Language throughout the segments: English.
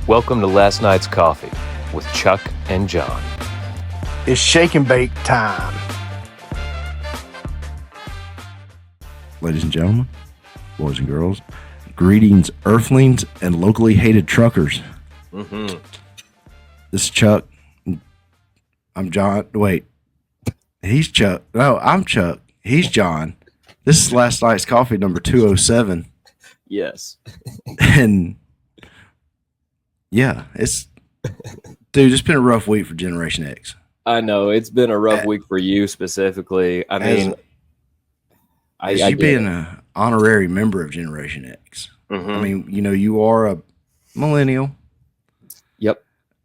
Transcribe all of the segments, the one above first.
Welcome to Last Night's Coffee with Chuck and John. It's shake and bake time. Ladies and gentlemen, boys and girls, greetings, earthlings, and locally hated truckers. Mm-hmm. This is Chuck. I'm John. Wait, he's Chuck. No, I'm Chuck. He's John. This is Last Night's Coffee number 207. Yes. And yeah, it's been a rough week for Generation X. I know it's been a rough week for you specifically. I mean, you being an honorary member of Generation X. Mm-hmm. I mean, you know, you are a millennial. Yep.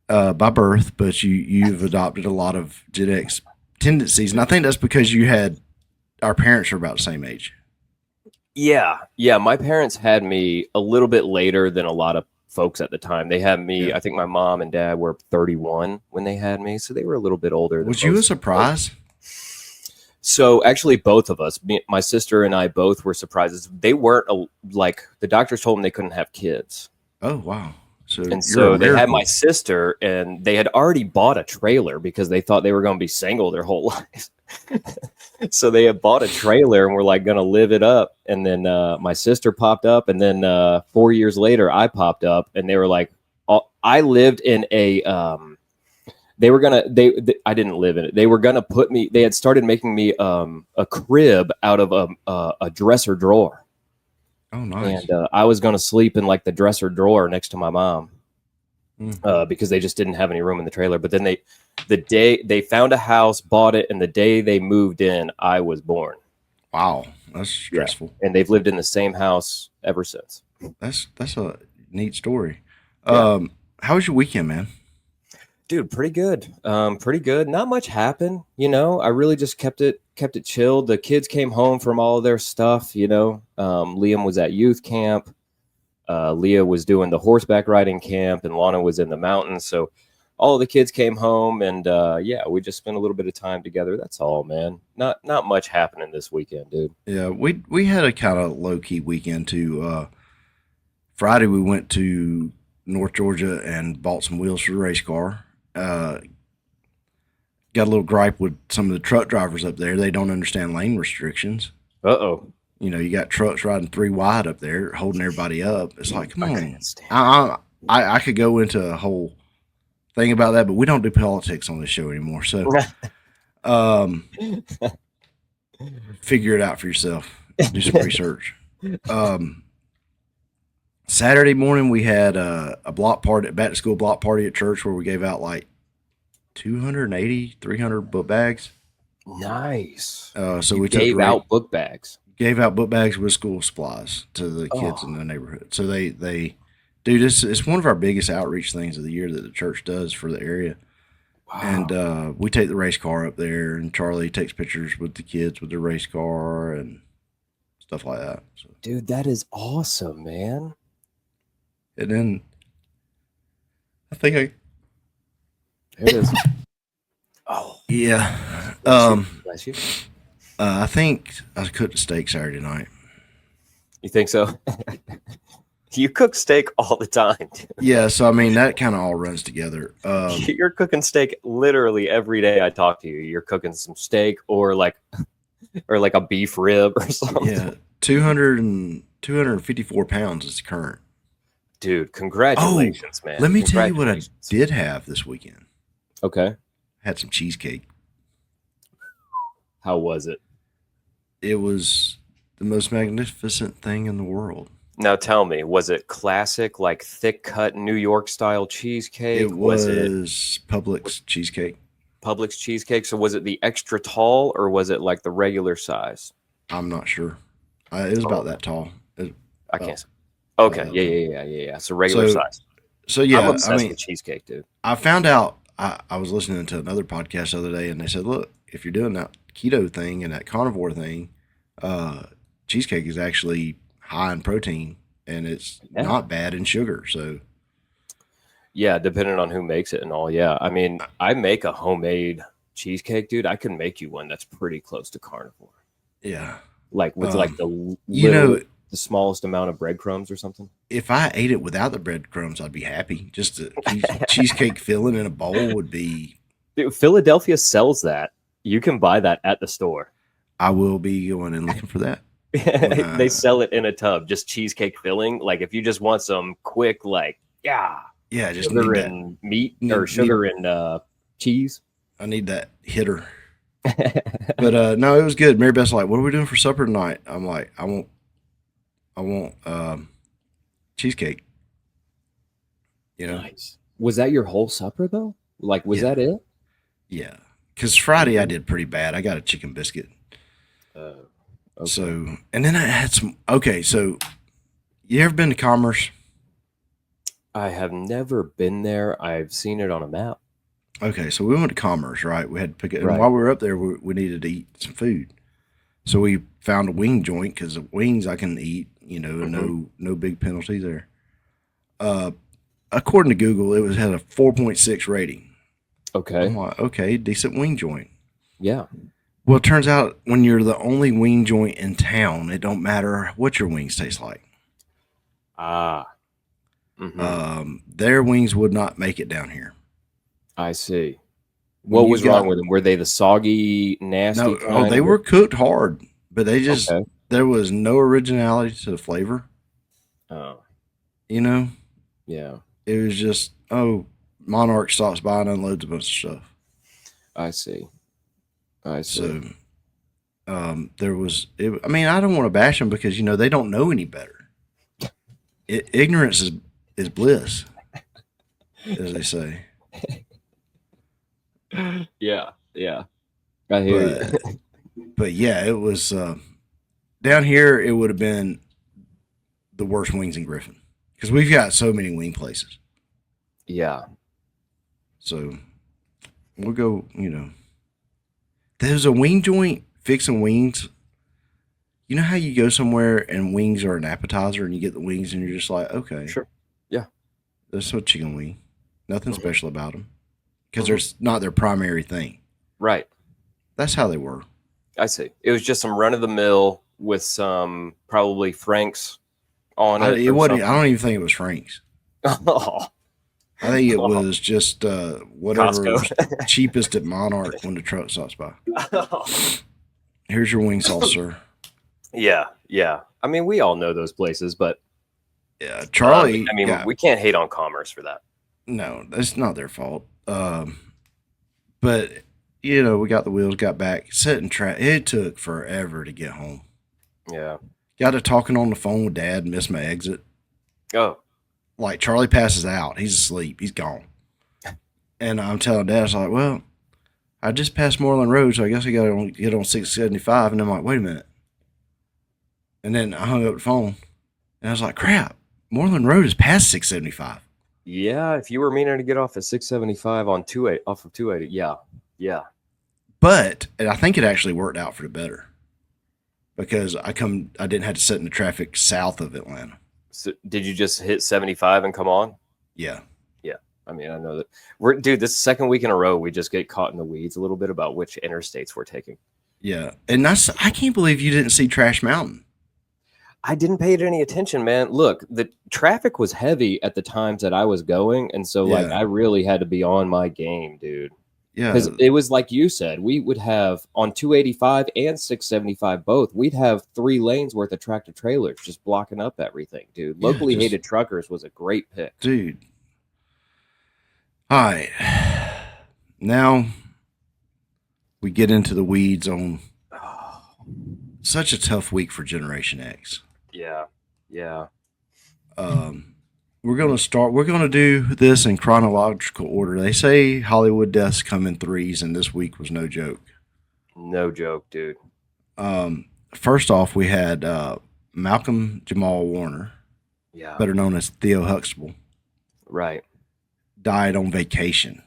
By birth, but you've adopted a lot of Gen X tendencies, and I think that's because our parents are about the same age. Yeah. My parents had me a little bit later than a lot of folks at the time. They had me. Yeah. I think my mom and dad were 31 when they had me, so they were a little bit older. Was you a surprise? So actually, both of us, my sister and I, both were surprises. They weren't like the doctors told them they couldn't have kids. Oh wow! So they had my sister, and they had already bought a trailer because they thought they were going to be single their whole life. So they had bought a trailer and were like going to live it up. And then my sister popped up, and then 4 years later, I popped up, and they were like, I lived in a. I didn't live in it. They were going to put me. They had started making me a crib out of a dresser drawer. Oh, nice. And I was going to sleep in like the dresser drawer next to my mom because they just didn't have any room in the trailer. But then the day they found a house, bought it, and the day they moved in, I was born. Wow, that's stressful. Yeah. And they've lived in the same house ever since. That's a neat story. Yeah. How was your weekend, man? Dude, pretty good. Pretty good. Not much happened, you know. I really just kept it chilled. The kids came home from all of their stuff, you know. Liam was at youth camp. Leah was doing the horseback riding camp, and Lana was in the mountains. So all of the kids came home, and we just spent a little bit of time together. That's all, man. Not much happening this weekend, dude. Yeah, we had a kind of low key weekend too. Friday we went to North Georgia and bought some wheels for the race car. Got a little gripe with some of the truck drivers up there. They don't understand lane restrictions. Uh-oh. You know, you got trucks riding 3 wide up there, holding everybody up. It's like, come on. I could go into a whole thing about that, but we don't do politics on this show anymore. So, figure it out for yourself. Do some research. Saturday morning, we had a block party, back to school block party at church where we gave out like 280, 300 book bags. Nice. So we gave out book bags. Gave out book bags with school supplies to the kids in the neighborhood. So they dude, it's one of our biggest outreach things of the year that the church does for the area. Wow. And we take the race car up there, and Charlie takes pictures with the kids with the race car and stuff like that. So. Dude, that is awesome, man. And then I think There it is. Oh. Yeah. Bless you. I think I cooked a steak Saturday night. You think so? You cook steak all the time, dude. Yeah, so I mean that kind of all runs together. You're cooking steak literally every day I talk to you. You're cooking some steak or like a beef rib or something. Yeah, 254 pounds is the current. Dude, congratulations, man. Let me tell you what I did have this weekend. Okay. Had some cheesecake. How was it? It was the most magnificent thing in the world. Now tell me, was it classic, like thick cut New York style cheesecake? It was Publix cheesecake. Publix cheesecake. So was it the extra tall or was it like the regular size? I'm not sure. It was about that tall. I can't say. Okay. Yeah. So regular size. So yeah, I'm obsessed with cheesecake, dude. I found out. I was listening to another podcast the other day, and they said, "Look, if you're doing that keto thing and that carnivore thing, cheesecake is actually high in protein, and it's not bad in sugar." So, yeah, depending on who makes it and all. Yeah, I mean, I make a homemade cheesecake, dude. I can make you one that's pretty close to carnivore. Yeah, like with like the you know. the smallest amount of breadcrumbs or something? If I ate it without the breadcrumbs, I'd be happy. Just a cheesecake filling in a bowl would be. Dude, Philadelphia sells that. You can buy that at the store. I will be going and looking for that. They sell it in a tub, just cheesecake filling. Like if you just want some quick, like just sugar and meat or sugar and cheese. I need that hitter. But no, it was good. Mary Beth's like, "What are we doing for supper tonight?" I'm like, I want cheesecake. You know, nice. Was that your whole supper though? Like, was that it? Yeah, because Friday I did pretty bad. I got a chicken biscuit. Okay. So, and then I had some. Okay, so you ever been to Commerce? I have never been there. I've seen it on a map. Okay, so we went to Commerce, right? We had to pick it. And Right. while we were up there, we needed to eat some food. So we found a wing joint because the wings I can eat, no big penalty there. According to Google, it had a 4.6 rating. Okay. I'm like, okay, decent wing joint. Yeah. Well, it turns out when you're the only wing joint in town, it don't matter what your wings taste like. Their wings would not make it down here. I see. What was wrong with them? Were they the soggy, nasty? No, they were cooked hard, but they just there was no originality to the flavor. Oh, Yeah, it was just Monarch stops by and unloads a bunch of stuff. I see. So, there was. I mean, I don't want to bash them because they don't know any better. Ignorance is bliss, as they say. Yeah. I hear you. But yeah, it was down here. It would have been the worst wings in Griffin because we've got so many wing places. Yeah. So we'll go. There's a wing joint fixing wings. You know how you go somewhere and wings are an appetizer and you get the wings and you're just like, okay, sure, yeah, that's a chicken wing. Nothing special about them. Because there's not their primary thing. Right. That's how they were. I see. It was just some run of the mill with some probably Frank's on it. It wasn't. I don't even think it was Frank's. Oh. I think it was just whatever cheapest at Monarch when the truck stops by. Here's your wing sauce, sir. Yeah. I mean, we all know those places, but yeah, Charlie. We can't hate on Commerce for that. No, that's not their fault. But we got the wheels, got back, sat in traffic. It took forever to get home. Yeah. Got to talking on the phone with Dad, missed my exit. Oh. Like Charlie passes out. He's asleep. He's gone. And I'm telling Dad, I was like, well, I just passed Moreland Road, so I guess I got to get on 675. And I'm like, wait a minute. And then I hung up the phone. And I was like, crap, Moreland Road is past 675. Yeah, if you were meaning to get off at 675 on 28 off of 280, yeah. But I think it actually worked out for the better because I didn't have to sit in the traffic south of Atlanta. So did you just hit 75 and come on? Yeah. I mean, I know that this is the second week in a row we just get caught in the weeds a little bit about which interstates we're taking. Yeah, and I can't believe you didn't see Trash Mountain. I didn't pay it any attention, man. Look, the traffic was heavy at the times that I was going. And so I really had to be on my game, dude. Yeah. Because it was like you said, we would have on 285 and 675 both, we'd have 3 lanes worth of tractor trailers just blocking up everything, dude. Locally hated truckers was a great pick. Dude. All right. Now we get into the weeds on such a tough week for Generation X. Yeah. We're going to do this in chronological order. They say Hollywood deaths come in threes, and this week was no joke. No joke, dude. First off, we had Malcolm Jamal Warner, better known as Theo Huxtable. Right. Died on vacation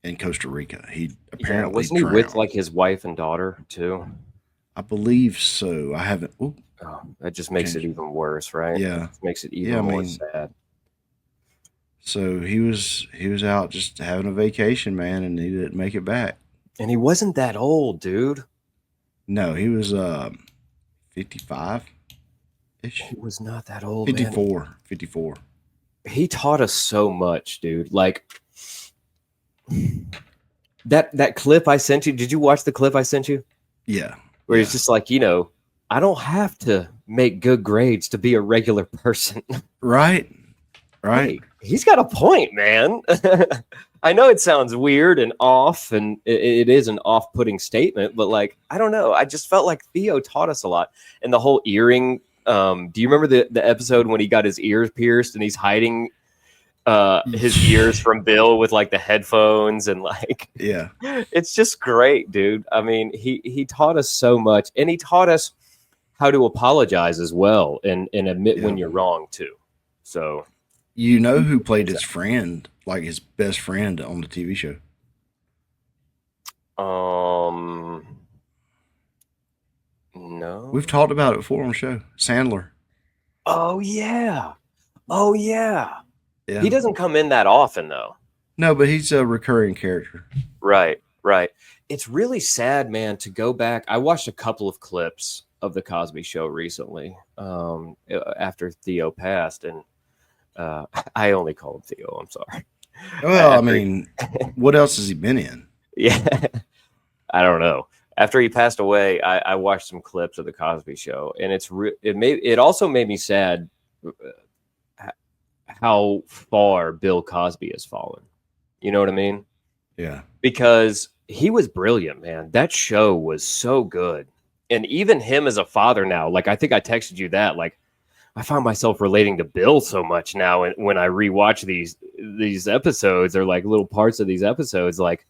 in Costa Rica. He apparently wasn't he with like his wife and daughter too? I believe so. I haven't. Oh, that just makes it even worse, right? Yeah, it makes it even more sad. So he was out just having a vacation, man, and he didn't make it back. And he wasn't that old, dude. No, he was 55 ish. He was not that old, 54. man. 54. He taught us so much, dude. Like that clip I sent you. Did you watch the clip I sent you? Yeah. Where he's just like, I don't have to make good grades to be a regular person. Right. Hey, he's got a point, man. I know it sounds weird and off, and it is an off-putting statement, but like, I don't know. I just felt like Theo taught us a lot. And the whole earring. Do you remember the episode when he got his ears pierced and he's hiding his ears from Bill with like the headphones and like, yeah, it's just great, dude. I mean, he taught us so much, and he taught us how to apologize as well and admit when you're wrong too. So, you know who played his friend, like his best friend on the TV show? No. We've talked about it before on the show. Sandler. Oh yeah. Yeah. Yeah. He doesn't come in that often though. No, but he's a recurring character. Right. It's really sad, man, to go back. I watched a couple of clips of the Cosby Show recently, after Theo passed, and I only call him Theo. I'm sorry. Well, I mean, what else has he been in? Yeah, I don't know. After he passed away, I watched some clips of the Cosby Show, and it also made me sad how far Bill Cosby has fallen. You know what I mean? Yeah. Because he was brilliant, man. That show was so good. And even him as a father now, like I think I texted you that, like I find myself relating to Bill so much now. And when I rewatch these episodes, or like little parts of these episodes, like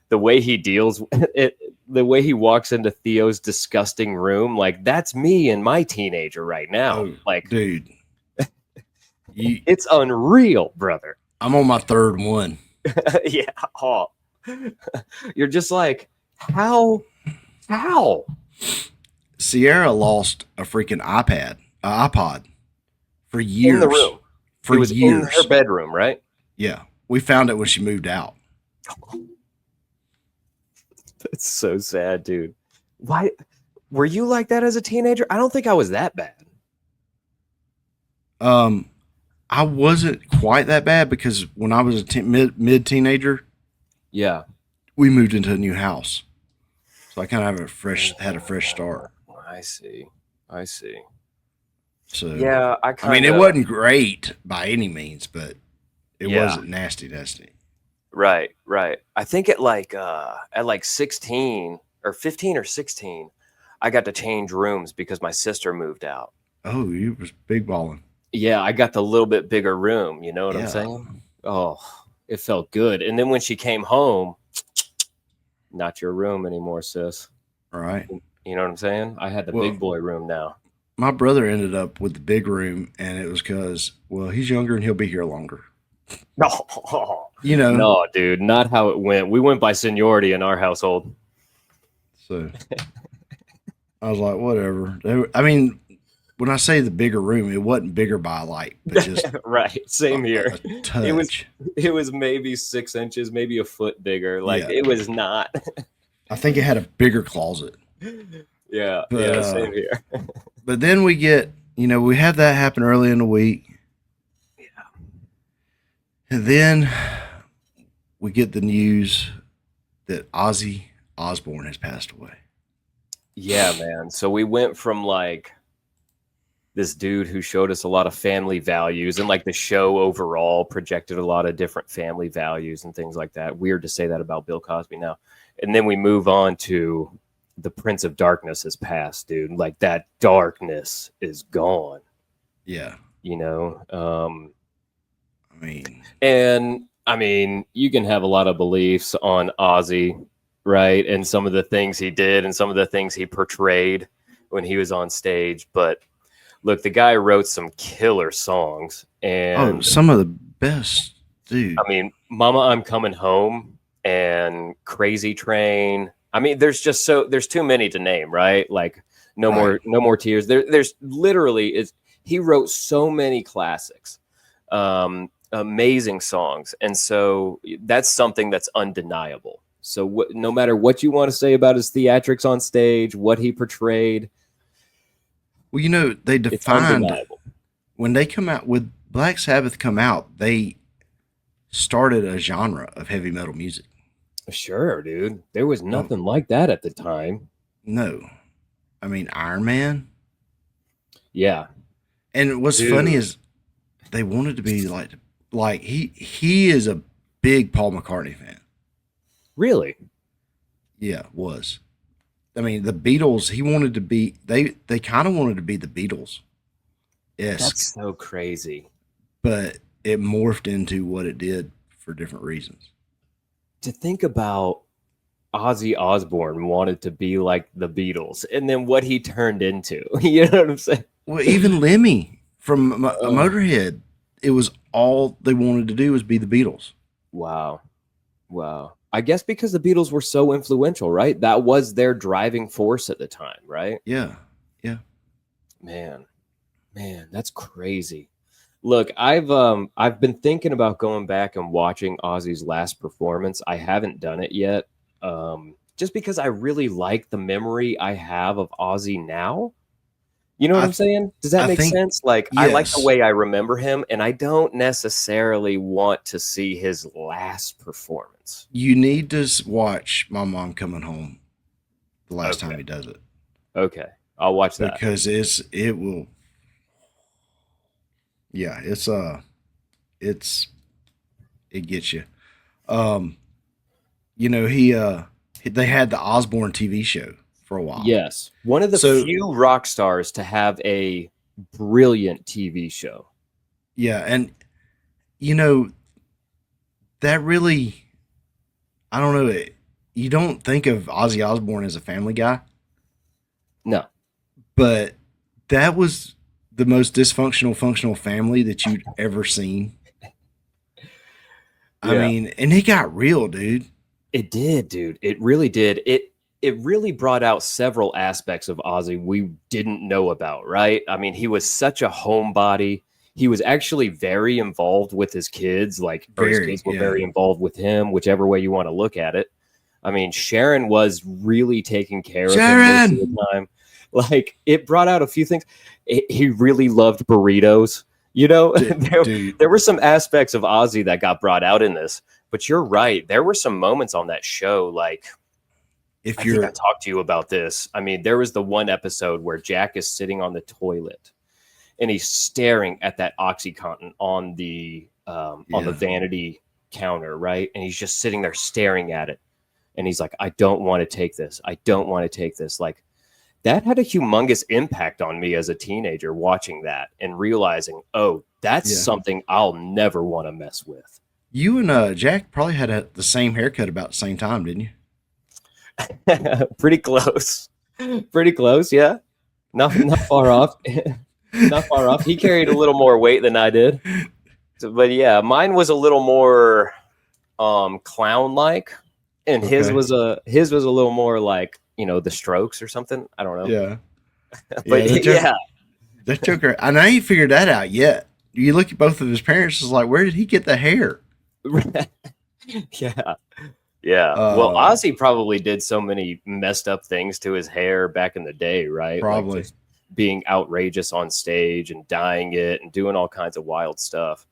the way he deals it, the way he walks into Theo's disgusting room, like that's me and my teenager right now. Oh, like, dude, it's unreal, brother. I'm on my third one. Yeah. Oh. You're just like, how? Sierra lost a freaking iPod for years. In the room. For it was years. In her bedroom, right? Yeah. We found it when she moved out. That's so sad, dude. Why were you like that as a teenager? I don't think I was that bad. I wasn't quite that bad because when I was a mid teenager, yeah, we moved into a new house, so I kind of had a fresh start. I see. So yeah, I mean, it wasn't great by any means, but it wasn't nasty. Right. I think at like 16 or 15 or 16, I got to change rooms because my sister moved out. Oh, you was big balling. Yeah, I got the little bit bigger room. You know what I'm saying? Oh, it felt good. And then when she came home, not your room anymore, sis. All right. You know what I'm saying? I had the big boy room now. My brother ended up with the big room, and it was because, well, he's younger and he'll be here longer. No, No, dude, not how it went. We went by seniority in our household. So I was like, whatever. I mean, when I say the bigger room, it wasn't bigger by but just right. Same here. A touch. It was maybe 6 inches, maybe a foot bigger. It was not. I think it had a bigger closet. Yeah, same here. But then we get, we have that happen early in the week. Yeah. And then we get the news that Ozzy Osbourne has passed away. Yeah, man. So we went from like this dude who showed us a lot of family values, and like the show overall projected a lot of different family values and things like that. Weird to say that about Bill Cosby now. And then we move on to the Prince of Darkness has passed, dude. Like that darkness is gone. Yeah. I mean, you can have a lot of beliefs on Ozzy, right? And some of the things he did and some of the things he portrayed when he was on stage. But look, the guy wrote some killer songs, and some of the best, dude. I mean, Mama, I'm Coming Home and Crazy Train. I mean, there's too many to name, right? Like no more tears. There's literally he wrote so many classics, amazing songs. And so that's something that's undeniable. So no matter what you want to say about his theatrics on stage, what he portrayed, Well, you know, they It's defined undeniable. when they come out with Black Sabbath come out, they started a genre of heavy metal music. Sure, dude. There was Um, nothing like that at the time. no, I mean Iron Man. Yeah, And what's funny dude. is they wanted to be like he is a big Paul McCartney fan. Really? Yeah, was. I mean, the Beatles. He wanted to be. They kind of wanted to be the Beatles esque, That's so crazy. but it morphed into what it did for different reasons. To think about Ozzy Osbourne wanted to be like the Beatles and then what he turned into. You know what I'm saying? Well, even Lemmy from a Oh, Motorhead, it was all they wanted to do was be the Beatles. wow. Wow. I guess because the Beatles were so influential, right? That was their driving force at the time, right? Yeah, yeah. Man, man, that's crazy. Look, I've been thinking about going back and watching Ozzy's last performance. I haven't done it yet. Just because I really like the memory I have of Ozzy now. You know what I I'm th- saying? Does that I make think sense? Like, I like the yes. way I remember him, and I don't necessarily want to see his last performance. You need to watch My Mom Coming Home the last time Okay. he does it Okay. I'll watch that. because it will. Yeah, it's it gets you. Um, you know they had the Osborne TV show for a while. Yes. One of the So few rock stars to have a brilliant TV show. yeah, and you know that really I don't know. You don't think of Ozzy Osbourne as a family guy, No. but that was the most dysfunctional functional family that you'd ever seen. I Yeah. mean, and it got real, dude. It did, dude. It really did. It really brought out several aspects of Ozzy we didn't know about, right? I mean, he was such a homebody. He was actually very involved with his kids, like, or his Very, kids were yeah. very involved with him, whichever way you want to look at it. I mean, Sharon was really taking care of him most of the Sharon, time. Like, it brought out a few things. He really loved burritos. You know, dude. there were some aspects of Ozzy that got brought out in this. But you're right. There were some moments on that show, like, I If think I you're, talked to you about this. I mean, there was the one episode where Jack is sitting on the toilet and he's staring at that OxyContin on the yeah, vanity counter, right? And he's just sitting there staring at it. And he's like, I don't want to take this. I don't want to take this. Like, that had a humongous impact on me as a teenager watching that and realizing, oh, that's yeah. something I'll never want to mess with. You and Jack probably had the same haircut about the same time, didn't you? Pretty close. Pretty close, yeah. Not far off. Not far off. He carried a little more weight than I did. So, but yeah, mine was a little more clown like, and Okay. his was a little more like, you know, the Strokes or something. I don't know. Yeah. Yeah. But yeah. That Joker. I know you figured that out yet. You look at both of his parents. It's like, where did he get the hair? Yeah. Yeah. Well, Uh, Ozzy probably did so many messed up things to his hair back in the day, right? Like Probably. just being outrageous on stage and dyeing it and doing all kinds of wild stuff.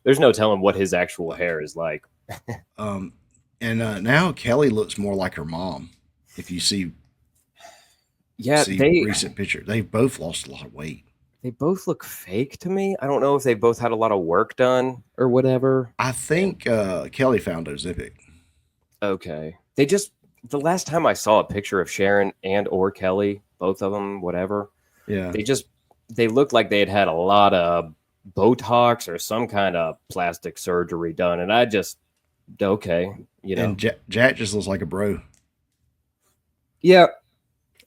There's no telling what his actual hair is like. Um, and now Kelly looks more like her mom. If you Yeah, see recent picture, they've both lost a lot of weight. they both look fake to me. I don't know if they both had a lot of work done or whatever. I And think Kelly found Ozippic. okay. They just the last time I saw a picture of Sharon and or Kelly, both of them, whatever, Yeah. they just they looked like they had had a lot of Botox or some kind of plastic surgery done, and I just okay, you know. And Jack just looks like a bro. Yeah,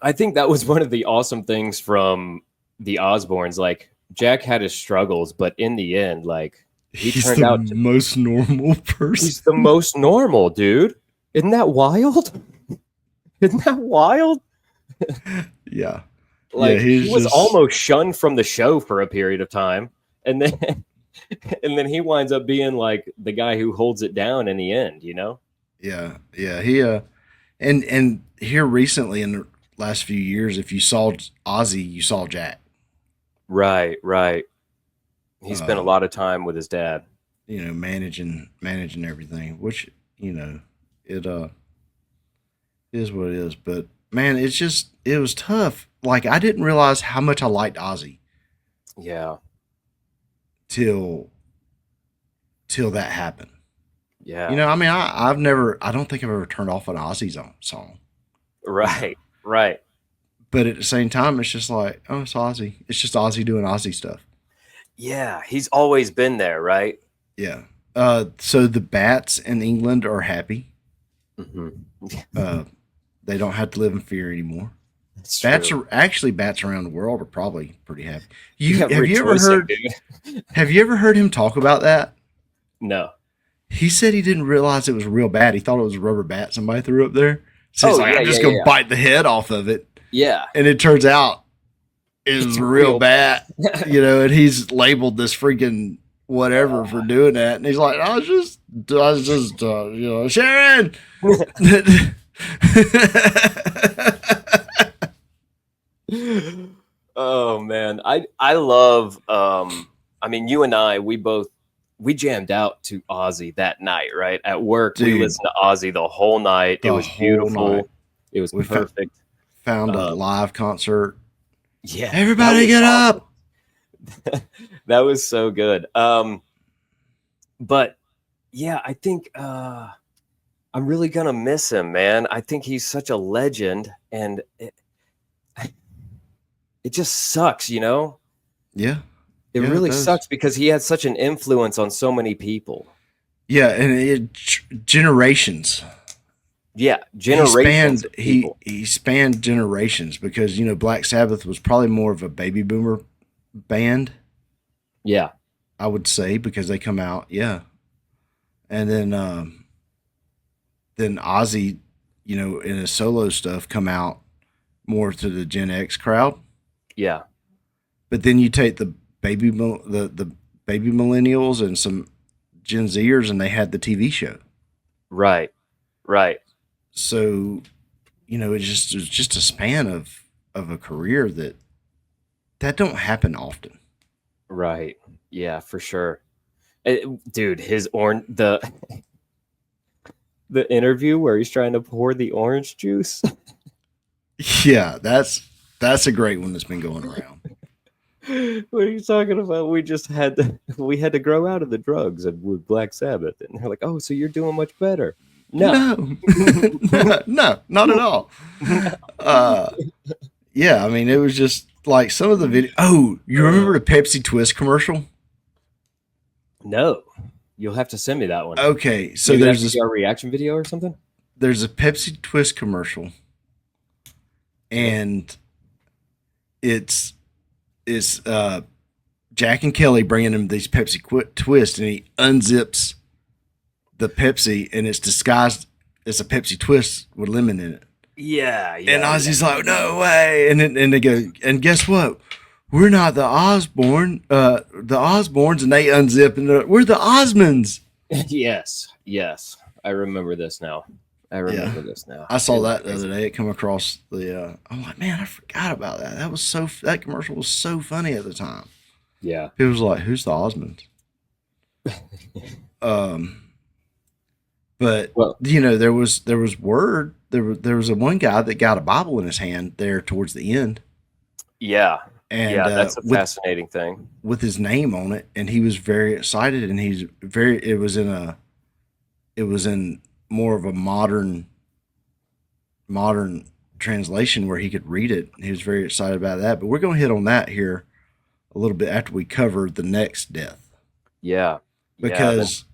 I think that was one of the awesome things from the Osbournes. Like Jack had his struggles, but in the end, like he He's turned the out to most normal he's person. the most normal, dude. Isn't that wild? Isn't that wild? Yeah. Yeah, Like he he's was just almost shunned from the show for a period of time, and then and then he winds up being like the guy who holds it down in the end. You know? yeah. He and here recently in last few years, if you saw Ozzy, you saw Jack. Right. He spent a lot of time with his dad. Managing everything, which it is what it is. But man, it was tough. Like I didn't realize how much I liked Ozzy Yeah. till that happened. Yeah. I mean, I don't think I've ever turned off an Ozzy song. Right. Right. But at the same time, it's just like, oh, it's Ozzy. It's just Ozzy doing Ozzy stuff. Yeah. He's always been there, right? Yeah. So the bats in England are happy. Mm-hmm. They don't have to live in fear anymore. That's Bats true. bats around the world are probably pretty happy. Yeah, Have you ever rejoicing, heard? dude. Have you ever heard him talk about that? No. He said he didn't realize it was a real bat. He thought it was a rubber bat somebody threw up there. So he's like, I'm just gonna bite the head off of it. Yeah. And it turns out it's a real bat. And he's labeled this freaking whatever for doing that. And he's like, I was just Sharon. Oh man. I love I mean you and I we jammed out to Ozzy that night, right? At work, Dude, we listened to Ozzy the whole night. It was beautiful. Night. It was perfect. Found a live concert. Yeah. Everybody get awesome. Up. That was so good. But yeah, I think I'm really gonna miss him, man. I think he's such a legend, and it just sucks, Yeah. It really sucks because he had such an influence on so many people. Yeah, and generations. Yeah, generations. He spanned generations because Black Sabbath was probably more of a baby boomer band. Yeah, I would say because they come out, yeah, and then Ozzy, in his solo stuff, come out more to the Gen X crowd. Yeah, but then you take the baby millennials and some Gen Zers, and they had the TV show. Right. So, it was just a span of a career that don't happen often. Right. Yeah, for sure. Dude, the interview where he's trying to pour the orange juice. Yeah, that's a great one that's been going around. What are you talking about? We had to grow out of the drugs with Black Sabbath, and they're like, "Oh, so you're doing much better." No, no, not at all. Yeah, I mean, it was just like some of the video. Oh, you remember the Pepsi Twist commercial? No, you'll have to send me that one. Okay, so maybe there's our reaction video or something. There's a Pepsi Twist commercial, and it's Jack and Kelly bringing him these Pepsi Twist, and he unzips the Pepsi, and it's disguised as a Pepsi Twist with lemon in it. Yeah. And Ozzy's like, no way. And they go, and guess what? We're not the Osbournes, and they unzip, and they're like, we're the Osmonds. Yes. I remember this now. I saw that the other day. It come across I'm like, man, I forgot about that. That commercial was so funny at the time. Yeah. It was like, who's the Osmonds? But there was word. There was one guy that got a Bible in his hand there towards the end. Yeah. And that's a fascinating thing with his name on it, and he was very excited, and it was in more of a modern translation where he could read it. He was very excited about that. But we're going to hit on that here a little bit after we cover the next death. Yeah. Because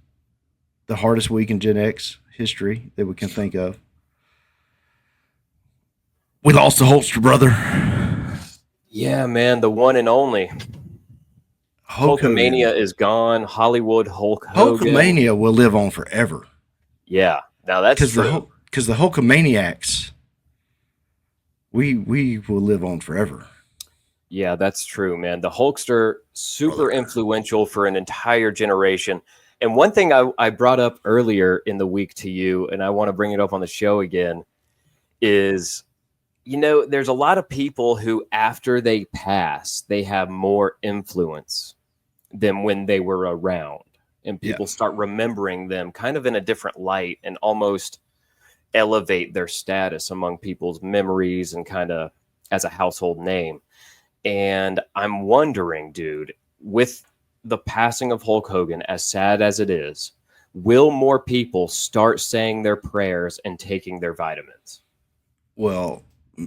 the hardest week in Gen X history that we can think of. We lost the Holster brother. Yeah, man, the one and only. Hulkamania is gone. Hollywood Hulk Hogan. Hulkamania will live on forever. Yeah, now that's true. Because the Hulkamaniacs, we will live on forever. Yeah, that's true, man. The Hulkster, super influential for an entire generation. And one thing I brought up earlier in the week to you, and I want to bring it up on the show again, is there's a lot of people who, after they pass, they have more influence than when they were around. And people start remembering them kind of in a different light and almost elevate their status among people's memories and kind of as a household name. And I'm wondering, dude, with the passing of Hulk Hogan, as sad as it is, will more people start saying their prayers and taking their vitamins? Well,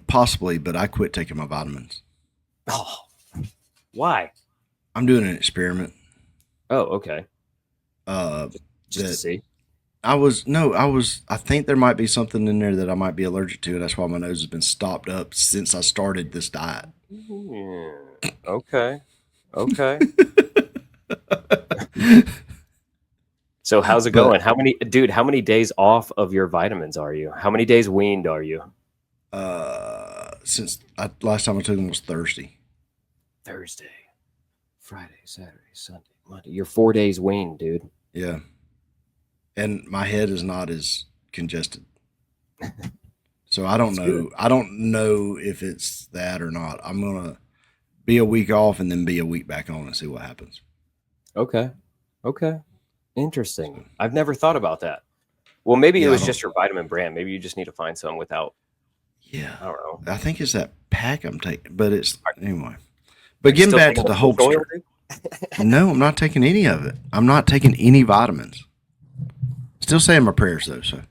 possibly, but I quit taking my vitamins. Oh, why? I'm doing an experiment. Oh, okay. Just to see. I think there might be something in there that I might be allergic to, and that's why my nose has been stopped up since I started this diet. Yeah. Okay. So how's it going? How many days off of your vitamins are you? How many days weaned are you? Since last time I took them was Thursday, Friday, Saturday, Sunday, Monday. You're 4 days weaned, dude. Yeah. And my head is not as congested. So I don't know. Good. I don't know if it's that or not. I'm going to be a week off and then be a week back on and see what happens. Okay. Interesting. So, I've never thought about that. Well, maybe it was just your vitamin brand. Maybe you just need to find some without. Yeah. I don't know. I think it's that pack I'm taking, but it's anyway. But getting back to the Hulkster. No, I'm not taking any of it. I'm not taking any vitamins. Still saying my prayers though, so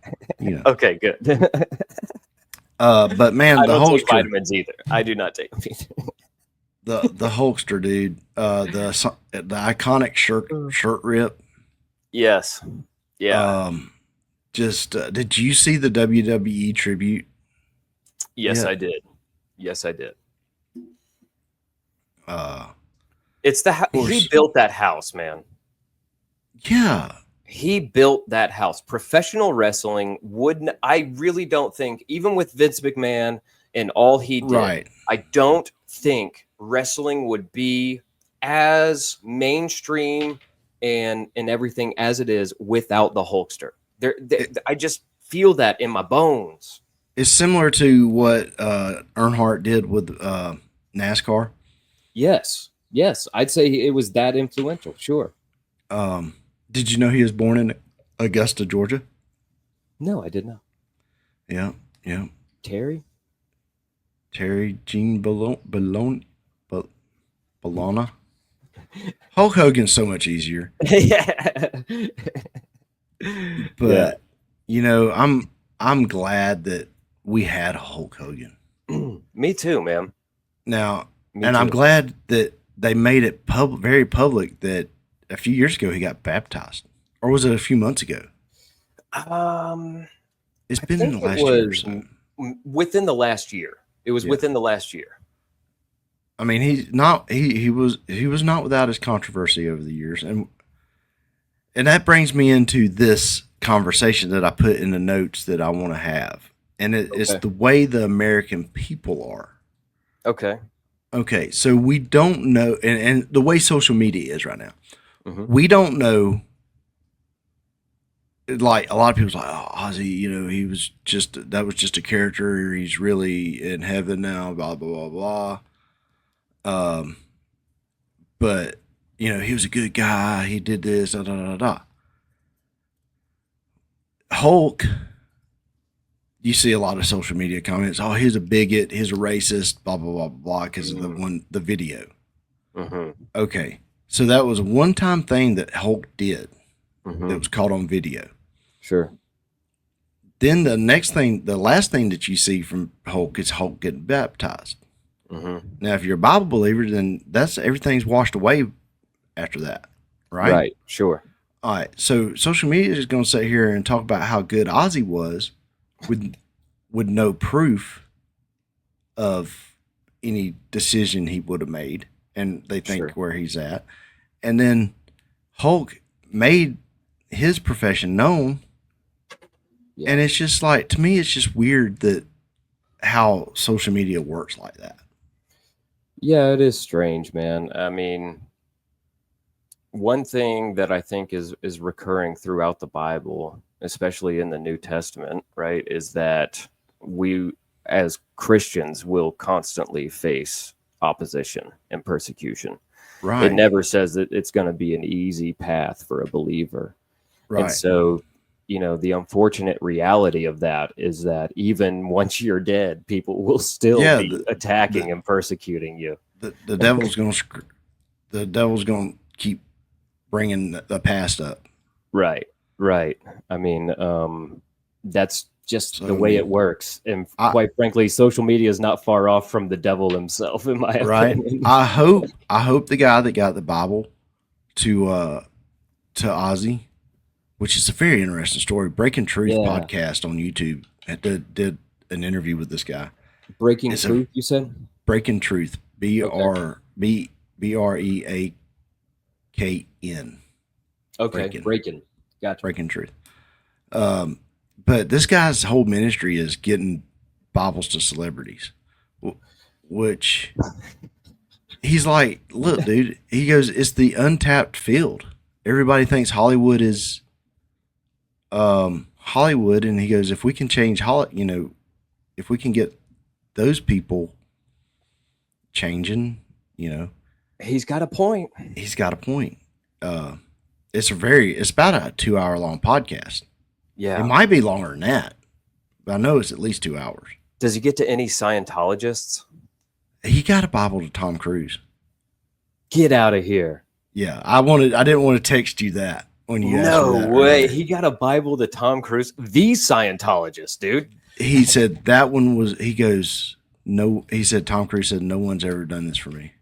Okay, good. But man, I the don't Hulkster, take vitamins either. I do not take them either. the Hulkster, dude. The iconic shirt rip. Yes. Yeah. Did you see the WWE tribute? Yes, I did. It's he built that house, man. Yeah. He built that house. Professional wrestling I really don't think, even with Vince McMahon and all he did, right. I don't think wrestling would be as mainstream and everything as it is without the Hulkster. I just feel that in my bones. It's similar to what Earnhardt did with NASCAR. Yes. I'd say it was that influential. Sure. Did you know he was born in Augusta, Georgia? No, I did not. Yeah. Terry Jean Bologna. Hulk Hogan's so much easier. Yeah. But I'm glad that we had Hulk Hogan. Me too, man. Now, I'm glad that they made it very public that a few years ago he got baptized, or was it a few months ago? It's been in the last year or so. Within the last year. It was within the last year. I mean, he was not without his controversy over the years, and that brings me into this conversation that I put in the notes that I want to have, and it's the way the American people are. Okay, so we don't know, and the way social media is right now, we don't know. Like a lot of people's like, oh, Ozzy, he was that was just a character. He's really in heaven now. Blah blah blah blah. But he was a good guy. He did this. Da da da da. Hulk. You see a lot of social media comments. Oh, he's a bigot. He's a racist. Blah blah blah blah. Because of the video. Okay, so that was a one-time thing that Hulk did. That was caught on video. Sure. Then the last thing that you see from Hulk is Hulk getting baptized. Now, if you're a Bible believer, then everything's washed away after that, right? Right. Sure. All right. So social media is going to sit here and talk about how good Ozzy was, with no proof of any decision he would have made, and they think where he's at, and then Hulk made his profession known. Yeah. And it's just like, to me, it's just weird that how social media works like that. Yeah, it is strange, man. I mean, one thing that I think is recurring throughout the Bible, especially in the New Testament, right, is that we as Christians will constantly face opposition and persecution. Right. It never says that it's going to be an easy path for a believer. Right. And so, the unfortunate reality of that is that even once you're dead, people will still be attacking and persecuting you. The devil's going to keep bringing the past up. Right. I mean, that's just the way it works. And quite frankly, social media is not far off from the devil himself, in my opinion. I hope the guy that got the Bible to Ozzy, which is a very interesting story. Breaking Truth podcast on YouTube did an interview with this guy. Breaking Truth, you said? Breaking Truth. BREAKN. Okay, Breaking. Gotcha. Breaking Truth. But this guy's whole ministry is getting Bibles to celebrities, which he's like, look, dude, he goes, it's the untapped field. Everybody thinks Hollywood is Hollywood. And he goes, if we can change if we can get those people changing, he's got a point. It's about a 2-hour long podcast. Yeah. It might be longer than that, but I know it's at least 2 hours. Does he get to any Scientologists? He got a Bible to Tom Cruise. Get out of here. Yeah. I didn't want to text you that when you asked me that. No way. Earlier. He got a Bible to Tom Cruise. The Scientologist, dude. He said that one was, he goes, no, he said, Tom Cruise said, no one's ever done this for me.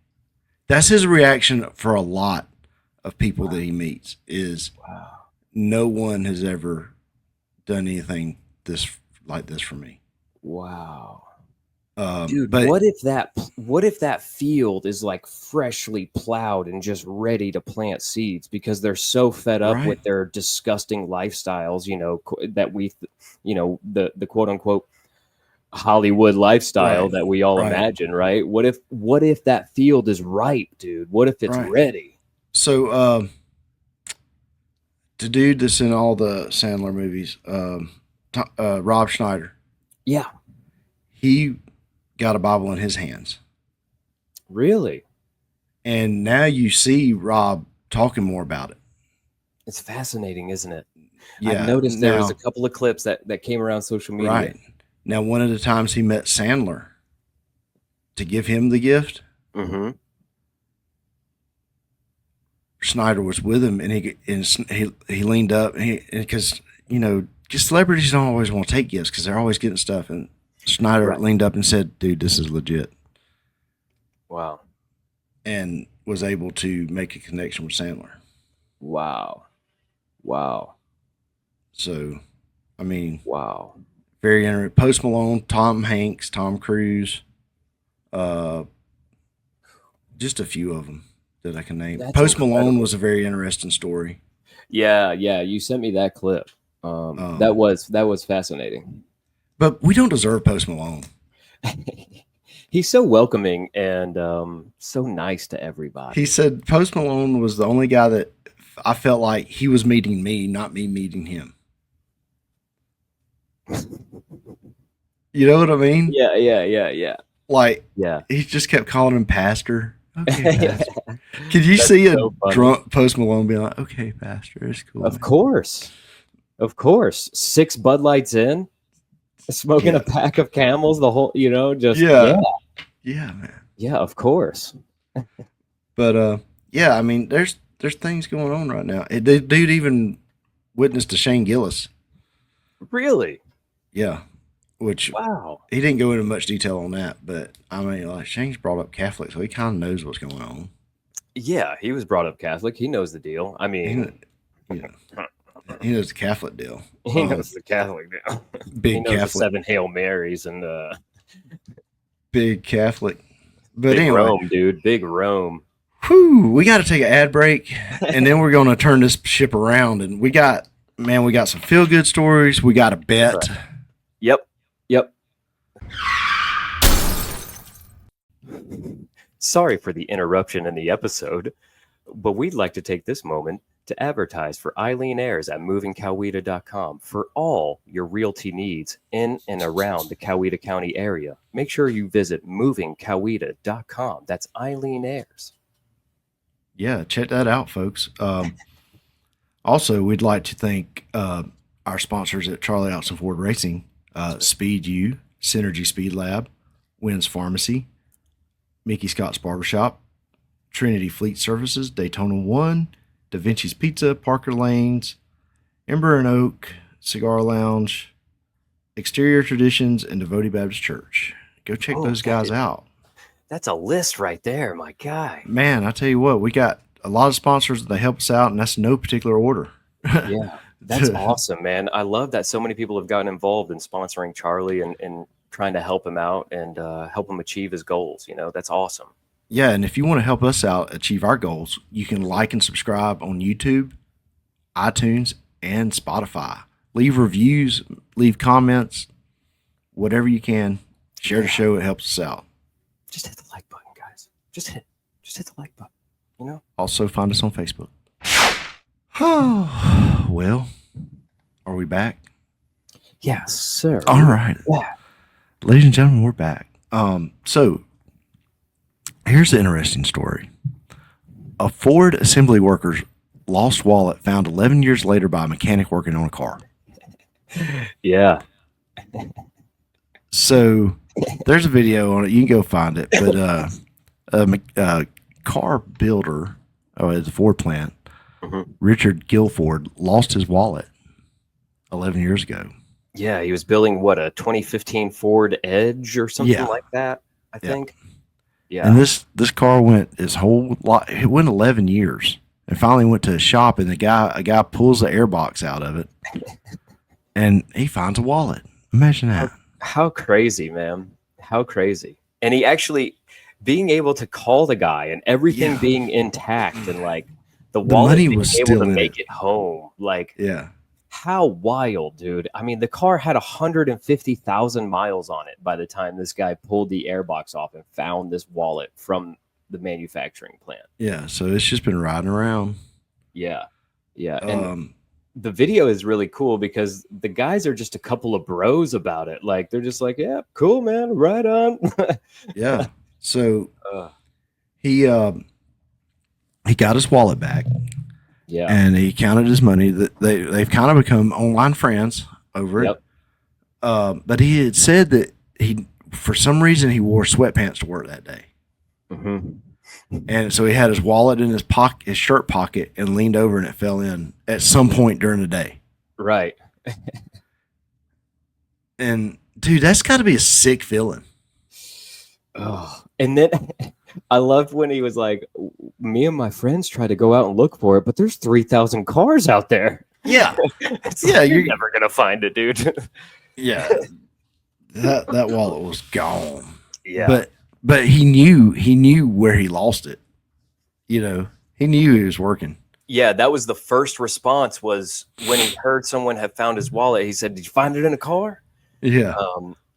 That's his reaction for a lot of people that he meets is no one has ever done anything like this for me. Wow. Dude, but what if that field is like freshly plowed and just ready to plant seeds because they're so fed up with their disgusting lifestyles, that the quote unquote Hollywood lifestyle that we all imagine, right? What if that field is ripe, dude? What if it's ready? So, the dude that's in all the Sandler movies, Rob Schneider. Yeah. He got a Bible in his hands. Really? And now you see Rob talking more about it. It's fascinating, isn't it? Yeah. I've noticed there was a couple of clips that came around social media. Right. Now, one of the times he met Sandler to give him the gift, Schneider was with him, and he leaned up, because celebrities don't always want to take gifts because they're always getting stuff, and Schneider leaned up and said, "Dude, this is legit." Wow. And was able to make a connection with Sandler. Wow. So, I mean, wow. Very interesting. Post Malone, Tom Hanks, Tom Cruise, just a few of them that I can name. That's Post incredible. Malone was a very interesting story. Yeah. You sent me that clip. That was fascinating. But we don't deserve Post Malone. He's so welcoming and so nice to everybody. He said Post Malone was the only guy that I felt like he was meeting me, not me meeting him. You know what I mean? Yeah. Like, he just kept calling him Pastor. Okay, Pastor. Could you see a drunk Post Malone being like, "Okay, Pastor, it's cool." Of course. 6 Bud Lights in, smoking a pack of Camels. The whole, yeah, man. Yeah, of course. But I mean, there's things going on right now. The dude even witnessed to Shane Gillis. Really? Yeah. Which he didn't go into much detail on that, but I mean, like, Shane's brought up Catholic, so he kind of knows what's going on. Yeah, he was brought up Catholic. He knows the deal. I mean, he knows the Catholic deal. He knows the Catholic deal. Big he knows Catholic. The 7 Hail Marys and big Catholic. But big anyway, Rome, dude, big Rome. Whew, we got to take an ad break, and then we're going to turn this ship around. And we got some feel good stories. We got a bet. Right. Yep. Sorry for the interruption in the episode, but we'd like to take this moment to advertise for Eileen Ayers at movingcoweta.com for all your realty needs in and around the Coweta County area. Make sure you visit movingcoweta.com. That's Eileen Ayers. Yeah, check that out, folks. Also, we'd like to thank our sponsors at Charlie Austin Ford Racing, Speed U, Synergy Speed Lab, Wynn's Pharmacy, Mickey Scott's Barbershop, Trinity Fleet Services, Daytona One, Da Vinci's Pizza, Parker Lanes, Ember and Oak, Cigar Lounge, Exterior Traditions, and Devotee Baptist Church. Go check those guys out. That's a list right there, my guy. Man, I tell you what, we got a lot of sponsors that they help us out, and that's no particular order. Yeah, that's awesome, man. I love that so many people have gotten involved in sponsoring Charlie and trying to help him out and help him achieve his goals. That's awesome. Yeah, and if you want to help us out achieve our goals, you can like and subscribe on YouTube, iTunes, and Spotify. Leave reviews, leave comments, whatever you can. Share the show. It helps us out. Just hit the like button, guys. Just hit the like button. Also, find us on Facebook. Well, are we back? Yes, sir. All right. Yeah. Ladies and gentlemen, we're back. So here's the interesting story. A Ford assembly worker's lost wallet found 11 years later by a mechanic working on a car. Yeah. So there's a video on it. You can go find it. But a car builder at the Ford plant, Richard Guilford, lost his wallet 11 years ago. Yeah, he was building a 2015 Ford Edge or something like that, I think. Yeah. And this car went his whole lot. It went 11 years, and finally went to a shop, and a guy pulls the airbox out of it, and he finds a wallet. Imagine that. How crazy, man! How crazy! And he actually being able to call the guy and everything being intact, and like the wallet money being was able still to in make it home, like Yeah. How wild, dude. I mean, the car had 150,000 miles on it by the time this guy pulled the airbox off and found this wallet from the manufacturing plant. Yeah, so it's just been riding around. Yeah. Yeah. And the video is really cool because the guys are just a couple of bros about it. Like, they're just like, yeah, cool, man. Right on. Yeah. So he got his wallet back. Yeah. And he counted his money. They've kind of become online friends over it. But he had said that for some reason, he wore sweatpants to work that day. And so he had his wallet in his shirt pocket, and leaned over, and it fell in at some point during the day. Right. And dude, that's got to be a sick feeling. Oh, and then I loved when he was like, me and my friends try to go out and look for it, but there's 3,000 cars out there. Yeah. Yeah, you're never going to find it, dude. Yeah. That wallet was gone. Yeah. But he knew where he lost it. He knew he was working. Yeah, that was the first response, was when he heard someone had found his wallet. He said, "Did you find it in a car?" Yeah.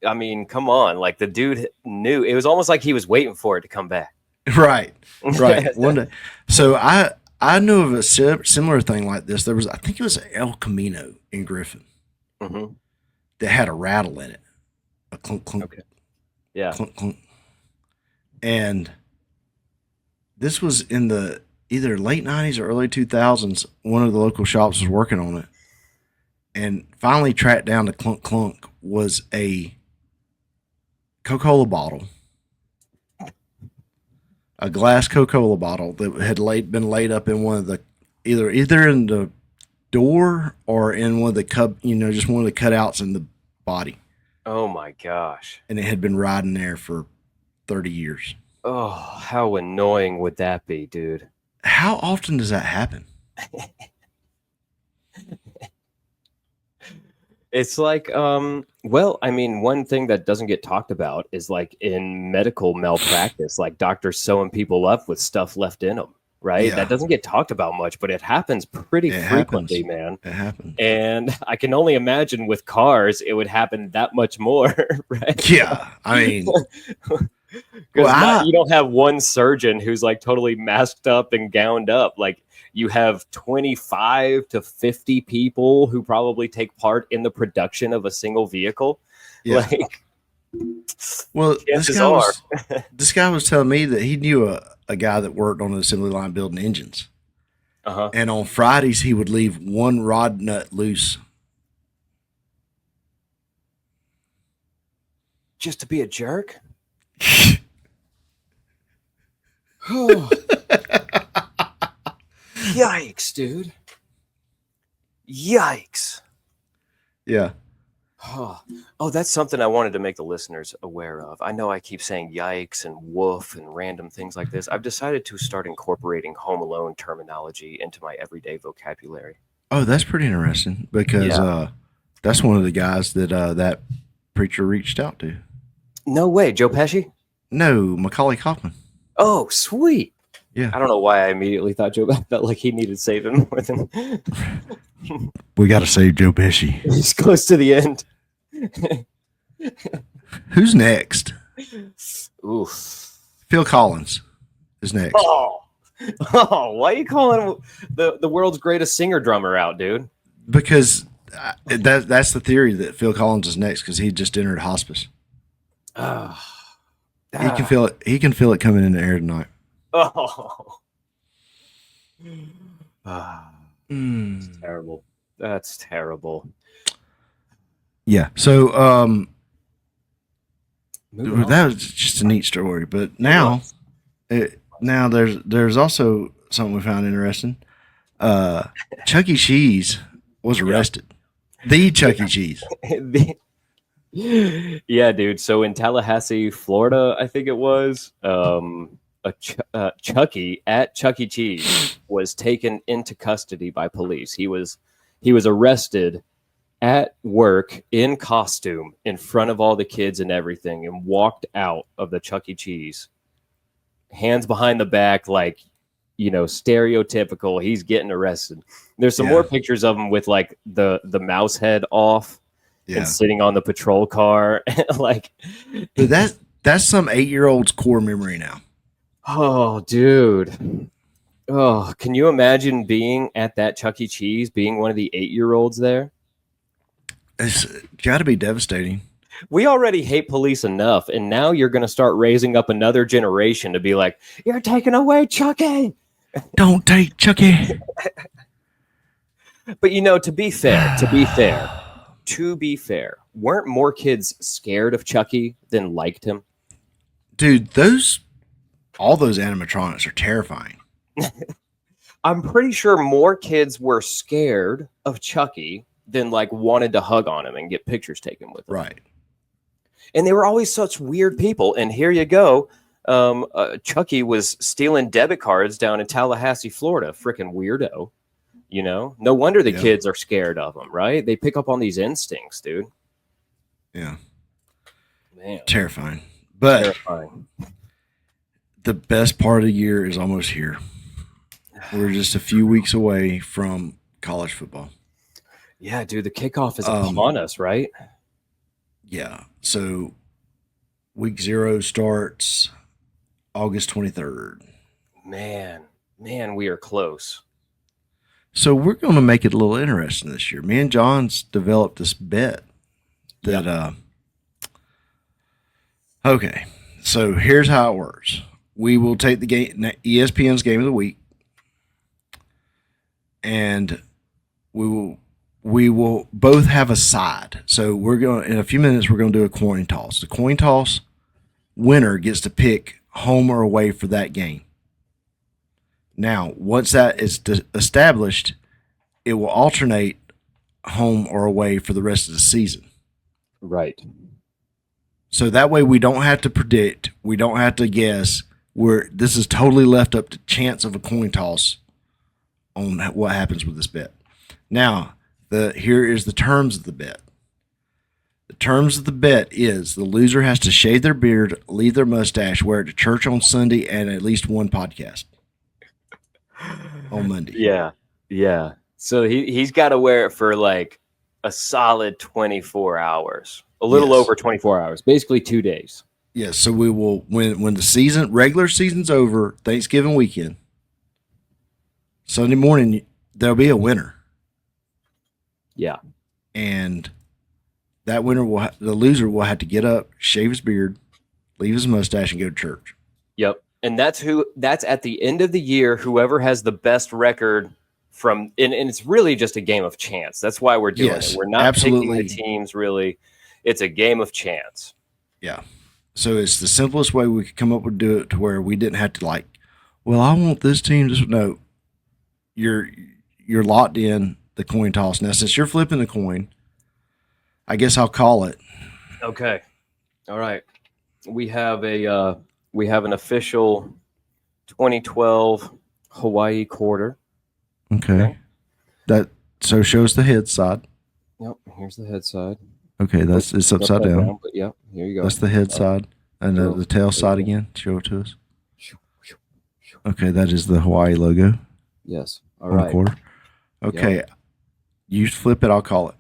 I mean, come on. Like, the dude knew. It was almost like he was waiting for it to come back. Right. One day. So I know of a similar thing like this. I think it was El Camino in Griffin that had a rattle in it. A clunk, clunk. Okay. Yeah. Clunk, clunk. And this was in the either late 90s or early 2000s. One of the local shops was working on it, and finally tracked down the clunk, clunk was a Coca-Cola bottle, a glass Coca-Cola bottle that had been laid up in one of the either in the door or in one of the just one of the cutouts in the body. Oh my gosh. And it had been riding there for 30 years. Oh, how annoying would that be, dude? How often does that happen? It's like, well, I mean, one thing that doesn't get talked about is like in medical malpractice, like doctors sewing people up with stuff left in them, right? Yeah. That doesn't get talked about much, but it happens pretty frequently, man. It happens. And I can only imagine with cars, it would happen that much more, right? Yeah. I mean, Because you don't have one surgeon who's like totally masked up and gowned up. Like, You have 25 to 50 people who probably take part in the production of a single vehicle. Yeah. Like, well, chances are. this guy was telling me that he knew a guy that worked on an assembly line building engines. Uh-huh. And on Fridays, he would leave one rod nut loose. Just to be a jerk? Yikes, dude. Yikes. Yeah. Oh, that's something I wanted to make the listeners aware of. I know I keep saying yikes and woof and random things like this. I've decided to start incorporating Home Alone terminology into my everyday vocabulary. Oh, that's pretty interesting because that's one of the guys that that preacher reached out to. No way. Joe Pesci? No, Macaulay Culkin. Oh, sweet. Yeah. I don't know why I immediately thought Joe felt like he needed saving more than We got to save Joe Pesci. he's close to the end. Who's next? Oof. Phil Collins is next. Oh, why are you calling the world's greatest singer drummer out, dude? Because that's the theory that Phil Collins is next because he just entered hospice. He can feel it. He can feel it coming in the air tonight. Oh, That's terrible. That's terrible. Yeah. So Moving on. that was just a neat story. But now, now there's also something we found interesting. Chuckee Cheese was arrested. The Chuckee Cheese. Yeah, dude. So in Tallahassee, Florida, I think it was, Chuckee at Chuckee Cheese was taken into custody by police. He was arrested at work in costume in front of all the kids and everything, and walked out of the Chuckee Cheese, hands behind the back, like, you know, stereotypical. He's getting arrested. There's some more pictures of him with like the mouse head off. And sitting on the patrol car. Like, but that's some 8-year-old's core memory now. Oh, dude. Oh, can you imagine being at that Chuck E. Cheese, being one of the 8-year-olds there? It's got to be devastating. We already hate police enough, and now you're going to start raising up another generation to be like, you're taking away Chucky. Don't take Chucky. But, you know, to be fair, weren't more kids scared of Chucky than liked him? Dude, all those animatronics are terrifying. I'm pretty sure more kids were scared of Chucky than like wanted to hug on him and get pictures taken with him. Right. And they were always such weird people. And here you go. Chucky was stealing debit cards down in Tallahassee, Florida. Freaking weirdo. You know, no wonder the kids are scared of him, right? They pick up on these instincts, dude. Yeah. Man. Terrifying. But terrifying. The best part of the year is almost here. We're just a few weeks away from college football. Yeah, dude, the kickoff is upon us, right? Yeah. So week 0 starts August 23rd. Man, we are close. So we're going to make it a little interesting this year. Me and John's developed this bet that, okay, so here's how it works. We will take the game, ESPN's game of the week, and we will both have a side. So we're going, in a few minutes, we're going to do a coin toss. The coin toss winner gets to pick home or away for that game. Now, once that is established, it will alternate home or away for the rest of the season. Right. So that way we don't have to predict. We don't have to guess. This is totally left up to chance of a coin toss on what happens with this bet. Now, here is the terms of the bet. The terms of the bet is the loser has to shave their beard, leave their mustache, wear it to church on Sunday, and at least one podcast on Monday. Yeah. So he's got to wear it for like a solid 24 hours, a little over 24 hours, basically 2 days. Yes. So we will, when the regular season's over, Thanksgiving weekend, Sunday morning, there'll be a winner. Yeah. And that winner the loser will have to get up, shave his beard, leave his mustache, and go to church. Yep. And that's at the end of the year, whoever has the best record and it's really just a game of chance. That's why we're doing it. We're not picking the teams really. It's a game of chance. Yeah. So it's the simplest way we could come up with do it to where we didn't have to I want this team to no. You're locked in the coin toss. Now, since you're flipping the coin, I guess I'll call it. Okay. All right. We have an official 2012 Hawaii quarter. Okay. That shows the head side. Yep. Here's the head side. Okay, it's upside down. But yep, here you go. That's the head side. And the tail side again. Show it to us. Okay, that is the Hawaii logo. Yes. All right. Quarter. Okay. Yep. You flip it, I'll call it.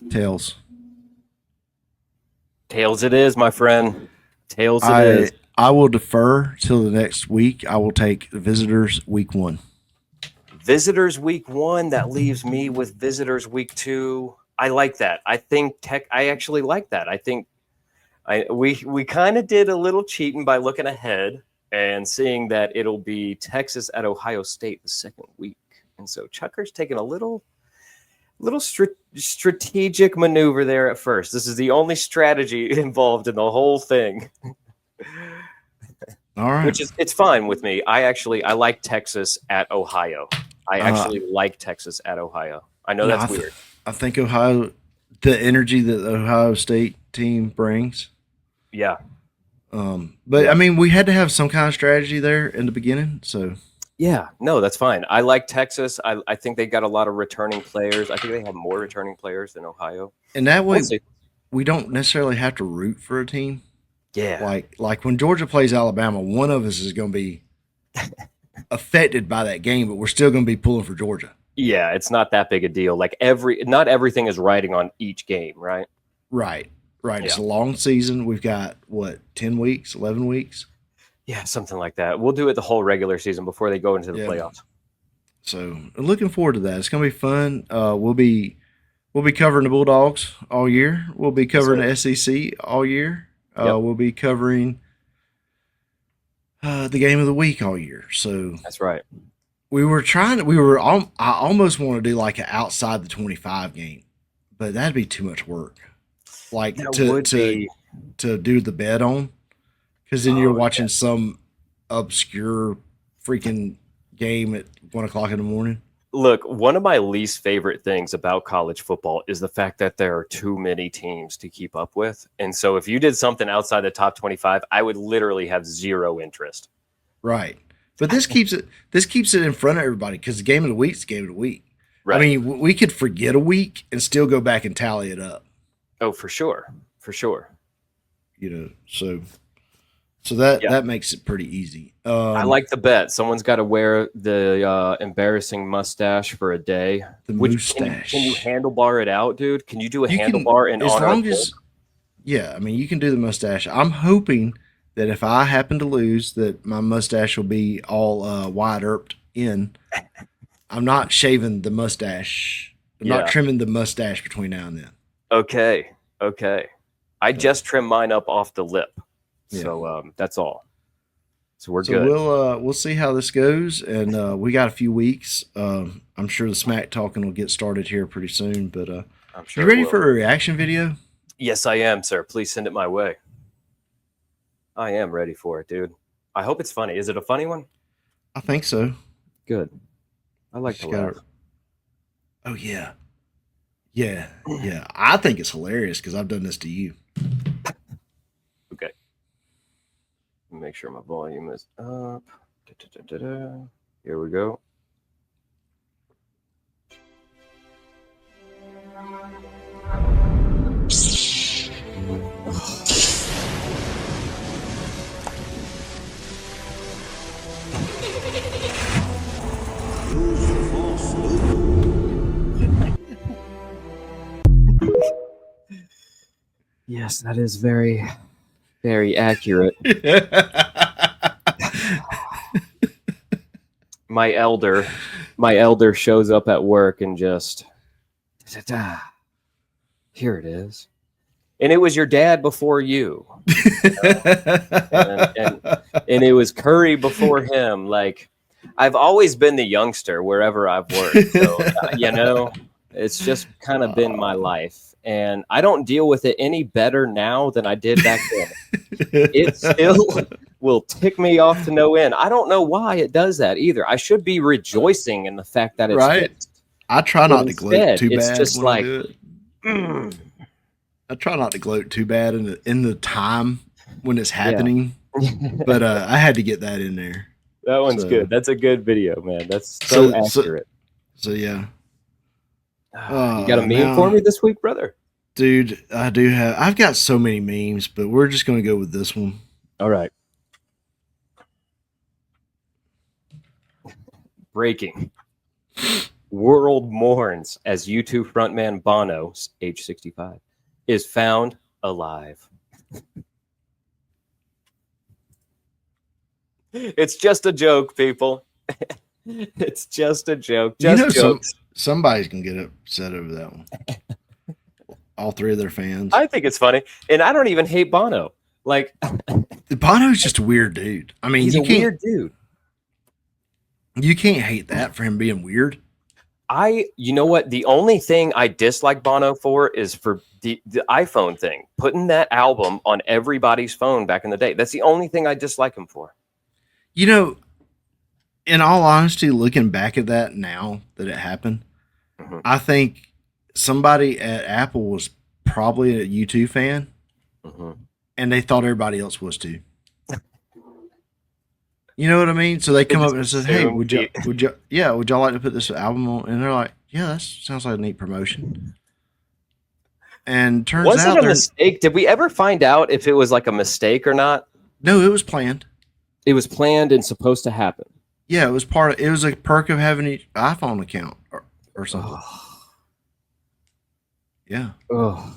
Tails. Tails it is, my friend. Tails it is. I will defer till the next week. I will take visitors week 1. Visitors week 1. That leaves me with visitors week 2. I like that. I think I actually like that. I think we kind of did a little cheating by looking ahead and seeing that it'll be Texas at Ohio State the second week. And so Chucker's taking a little strategic maneuver there at first. This is the only strategy involved in the whole thing. All right. Which is, it's fine with me. I like Texas at Ohio. I actually like Texas at Ohio. I know that's weird. I think Ohio, the energy that the Ohio State team brings. Yeah. But I mean, we had to have some kind of strategy there in the beginning. So yeah, no, that's fine. I like Texas. I think they got a lot of returning players. I think they have more returning players than Ohio. And that way, we don't necessarily have to root for a team. Yeah. Like when Georgia plays Alabama, one of us is going to be affected by that game, but we're still going to be pulling for Georgia. Yeah, it's not that big a deal. Like not everything is riding on each game, right? Right. Yeah. It's a long season. We've got 10 weeks, 11 weeks? Yeah, something like that. We'll do it the whole regular season before they go into the playoffs. So looking forward to that. It's going to be fun. We'll be covering the Bulldogs all year. We'll be covering the SEC all year. We'll be covering the game of the week all year. So that's right. I almost want to do like an outside the 25 game, but that'd be too much work. Like to do the bet on, because then you're watching some obscure freaking game at 1:00 in the morning. Look, one of my least favorite things about college football is the fact that there are too many teams to keep up with. And so if you did something outside the top 25, I would literally have zero interest. Right. But this keeps it in front of everybody, because the game of the week is the game of the week. Right. I mean, we could forget a week and still go back and tally it up. Oh, for sure. For sure. So that makes it pretty easy. I like the bet. Someone's got to wear the embarrassing mustache for a day. The mustache. Can you handlebar it out, dude? Can you do a handlebar in honor of it? Yeah, I mean, you can do the mustache. I'm hoping that if I happen to lose, that my mustache will be all wide erped in. I'm not shaving the mustache. I'm not trimming the mustache between now and then. Okay. I just trimmed mine up off the lip. Yeah. So that's all. So we're good. We'll see how this goes, and we got a few weeks. I'm sure the smack talking will get started here pretty soon. But I'm sure. You ready for a reaction video? Yes, I am, sir. Please send it my way. I am ready for it, dude. I hope it's funny. Is it a funny one? I think so. Good. I like to laugh. Oh yeah. I think it's hilarious because I've done this to you. Okay. Make sure my volume is up. Here we go. Yes, that is very, very accurate. my elder shows up at work and just, here it is. And it was your dad before you. and it was Curry before him. Like, I've always been the youngster wherever I've worked. So, it's just kind of been my life. And I don't deal with it any better now than I did back then. It still will tick me off to no end. I don't know why it does that either. I should be rejoicing in the fact that it's fixed. I try not to gloat too bad. It's just when like, I do it. I try not to gloat too bad in the time when it's happening, but I had to get that in there. That one's good. That's a good video, man. That's so accurate. So yeah. You got a meme for me this week, brother? Dude, I do have. I've got so many memes, but we're just going to go with this one. All right. Breaking. World mourns as U2 frontman Bono, age 65, is found alive. It's just a joke, people. It's just a joke. Just jokes. Somebody's gonna get upset over that one. All three of their fans. I think it's funny, and I don't even hate Bono. Like, Bono's just a weird dude. I mean, he's a weird dude. You can't hate that for him being weird. You know what? The only thing I dislike Bono for is for the iPhone thing, putting that album on everybody's phone back in the day. That's the only thing I dislike him for. You know, in all honesty, looking back at that now that it happened, I think somebody at Apple was probably a U2 fan, and they thought everybody else was too. You know what I mean? So they come up and said, "Hey, would y'all like to put this album on?" And they're like, "Yeah, that sounds like a neat promotion." And turns out, was it a mistake? Did we ever find out if it was like a mistake or not? No, it was planned. It was planned and supposed to happen. Yeah, it was it was a perk of having an iPhone account or something. Yeah. Oh,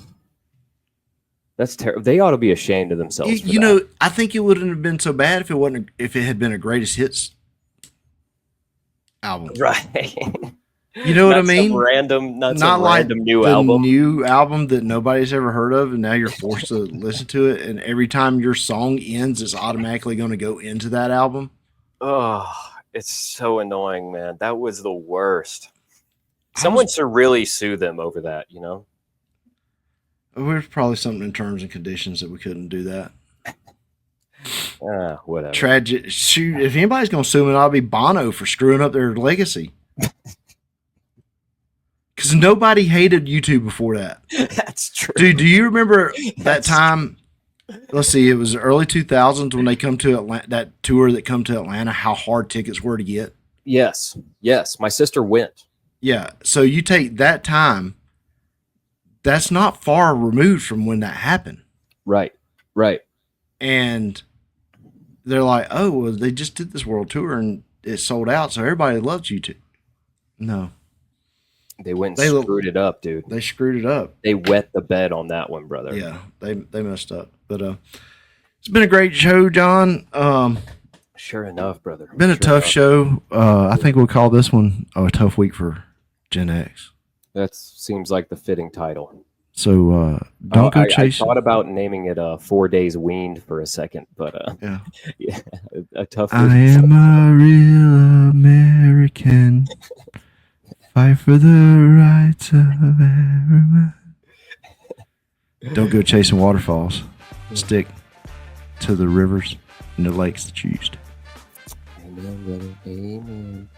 that's terrible. They ought to be ashamed of themselves. You know, I think it wouldn't have been so bad if it had been a greatest hits album. Right. You know what I mean? Not like random new album. New album that nobody's ever heard of, and now you're forced to listen to it. And every time your song ends, it's automatically going to go into that album. Oh, it's so annoying, man. That was the worst. Someone should really sue them over that, you know? There's probably something in terms and conditions that we couldn't do that. Whatever. Tragic. Shoot, if anybody's going to sue me, I'll be Bono for screwing up their legacy. Because nobody hated U2 before that. That's true. Dude, do you remember that time? Let's see, it was early 2000s when they come to Atlanta, that tour that come to Atlanta, how hard tickets were to get. Yes. My sister went. Yeah. So you take that time, that's not far removed from when that happened. Right. And they're like, oh, well, they just did this world tour and it sold out, so everybody loves U2. No. They went and screwed it up, dude. They screwed it up. They wet the bed on that one, brother. Yeah, they messed up. But it's been a great show, John. Sure enough, brother. Been a tough show. I think we'll call this one a tough week for Gen X. That seems like the fitting title. So don't go chasing. I thought about naming it 4 Days Weaned for a second, but yeah, a tough week. I am a real American. Fight for the rights of every man. Don't go chasing waterfalls. Stick to the rivers and the lakes that you used. Amen, brother. Amen.